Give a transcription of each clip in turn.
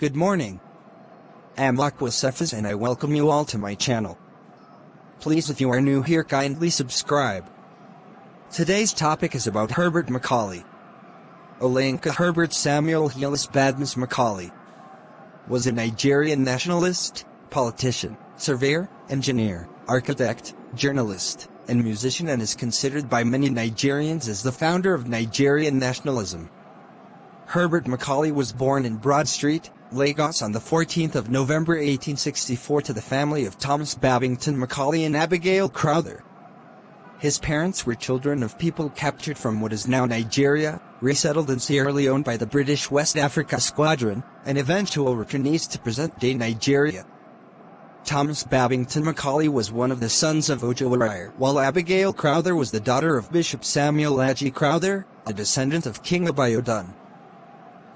Good morning. I'm Aquasefas and I welcome you all to my channel. Please, if you are new here, kindly subscribe. Today's topic is about Herbert Macaulay. Olayinka Herbert Samuel Helis Badmus Macaulay was a Nigerian nationalist, politician, surveyor, engineer, architect, journalist, and musician, and is considered by many Nigerians as the founder of Nigerian nationalism. Herbert Macaulay was born in Broad Street, Lagos on the 14th of November 1864 to the family of Thomas Babington Macaulay and Abigail Crowther. His parents were children of people captured from what is now Nigeria, resettled in Sierra Leone by the British West Africa Squadron, and eventual returnees to present-day Nigeria. Thomas Babington Macaulay was one of the sons of Ojo, while Abigail Crowther was the daughter of Bishop Samuel Aji Crowther, a descendant of King Abiodun.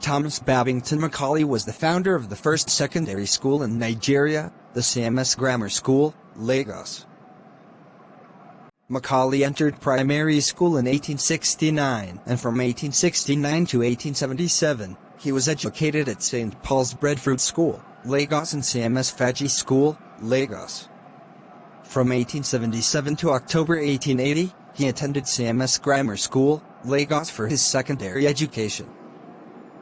Thomas Babington Macaulay was the founder of the first secondary school in Nigeria, the CMS Grammar School, Lagos. Macaulay entered primary school in 1869, and from 1869 to 1877, he was educated at St. Paul's Breadfruit School, Lagos, and CMS Faji School, Lagos. From 1877 to October 1880, he attended CMS Grammar School, Lagos for his secondary education.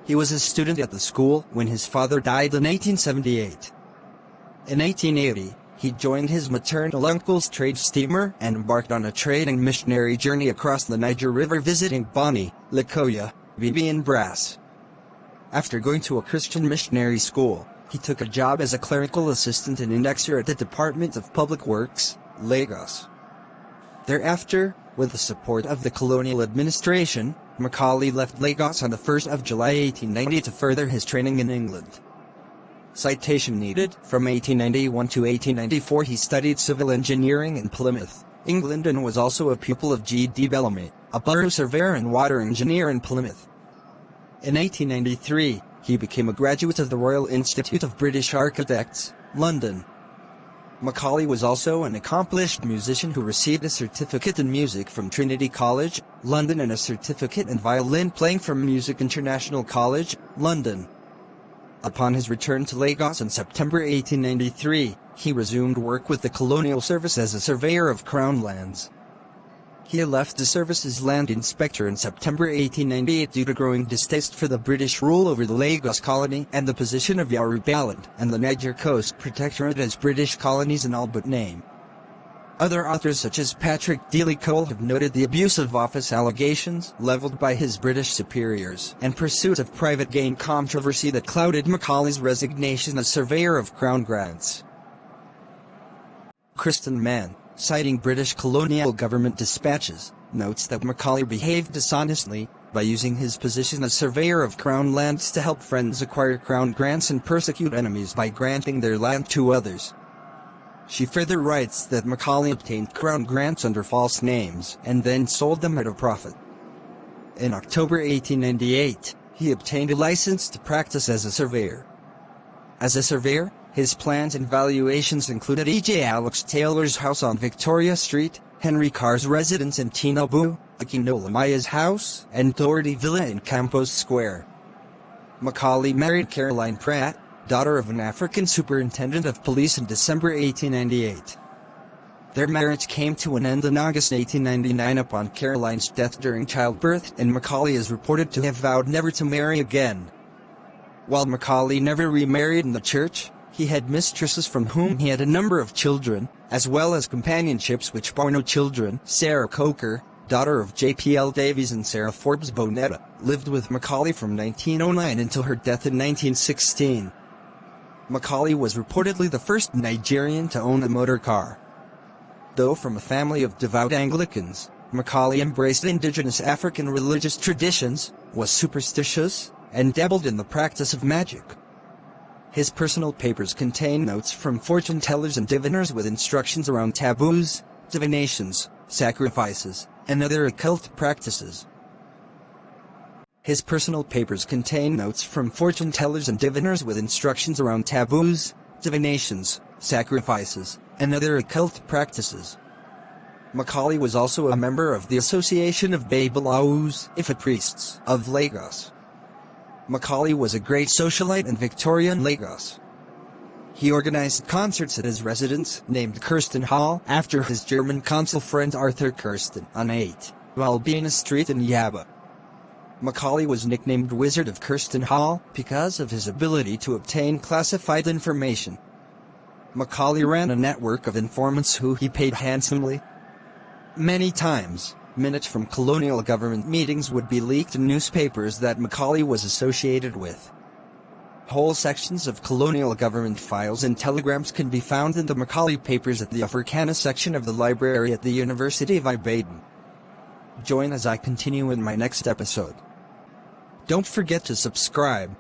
He was a student at the school when his father died in 1878. In 1880, he joined his maternal uncle's trade steamer and embarked on a trading missionary journey across the Niger River, visiting Bonny, Likoya, Bibi, and Brass. After going to a Christian missionary school, he took a job as a clerical assistant and indexer at the Department of Public Works, Lagos. Thereafter, with the support of the colonial administration, Macaulay left Lagos on the 1st of July 1890 to further his training in England. Citation needed. From 1891 to 1894 he studied civil engineering in Plymouth, England, and was also a pupil of G. D. Bellamy, a borough surveyor and water engineer in Plymouth. In 1893, he became a graduate of the Royal Institute of British Architects, London. Macaulay was also an accomplished musician who received a certificate in music from Trinity College, London, and a certificate in violin playing from Music International College, London. Upon his return to Lagos in September 1893, he resumed work with the Colonial Service as a surveyor of Crown lands. He left the service as land inspector in September 1898 due to growing distaste for the British rule over the Lagos colony and the position of Yorubaland and the Niger Coast Protectorate as British colonies in all but name. Other authors such as Patrick Dealey Cole have noted the abuse of office allegations leveled by his British superiors and pursuit of private gain controversy that clouded Macaulay's resignation as surveyor of Crown grants. Kristen Mann, citing British colonial government dispatches, notes that Macaulay behaved dishonestly by using his position as surveyor of Crown lands to help friends acquire Crown grants and persecute enemies by granting their land to others. She further writes that Macaulay obtained Crown grants under false names and then sold them at a profit. In October 1898, he obtained a license to practice as a surveyor. As a surveyor, his plans and valuations included E.J. Alex Taylor's house on Victoria Street, Henry Carr's residence in Tinubu, Akinola Maya's house, and Doherty Villa in Campos Square. Macaulay married Caroline Pratt, daughter of an African superintendent of police, in December 1898. Their marriage came to an end in August 1899 upon Caroline's death during childbirth, and Macaulay is reported to have vowed never to marry again. While Macaulay never remarried in the church, he had mistresses from whom he had a number of children, as well as companionships which bore no children. Sarah Coker, daughter of J.P.L. Davies, and Sarah Forbes Bonetta, lived with Macaulay from 1909 until her death in 1916. Macaulay was reportedly the first Nigerian to own a motor car. Though from a family of devout Anglicans, Macaulay embraced indigenous African religious traditions, was superstitious, and dabbled in the practice of magic. His personal papers contain notes from fortune tellers and diviners with instructions around taboos, divinations, sacrifices, and other occult practices. His personal papers contain notes from fortune tellers and diviners with instructions around taboos, divinations, sacrifices, and other occult practices. Macaulay was also a member of the Association of Babalaos Ifa Priests of Lagos. Macaulay was a great socialite in Victorian Lagos. He organized concerts at his residence, named Kirsten Hall, after his German consul friend Arthur Kirsten, on 8 Albina Street in Yaba. Macaulay was nicknamed Wizard of Kirsten Hall because of his ability to obtain classified information. Macaulay ran a network of informants who he paid handsomely. Many times, minutes from colonial government meetings would be leaked in newspapers that Macaulay was associated with. Whole sections of colonial government files and telegrams can be found in the Macaulay papers at the Africana section of the library at the University of Ibadan. Join as I continue in my next episode. Don't forget to subscribe.